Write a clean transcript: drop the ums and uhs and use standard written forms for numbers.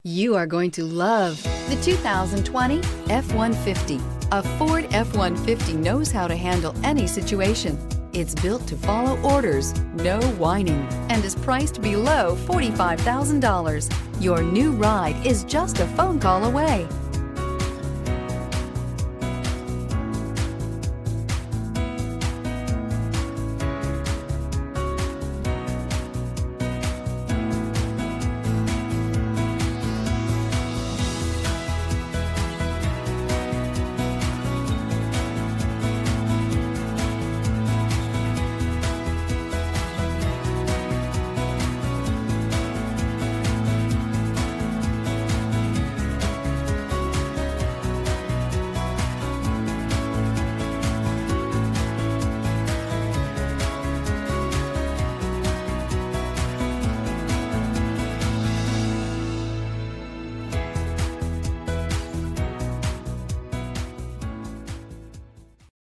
You are going to love the 2020 F-150. A Ford F-150 knows how to handle any situation. It's built to follow orders, no whining, and is priced below $45,000. Your new ride is just a phone call away.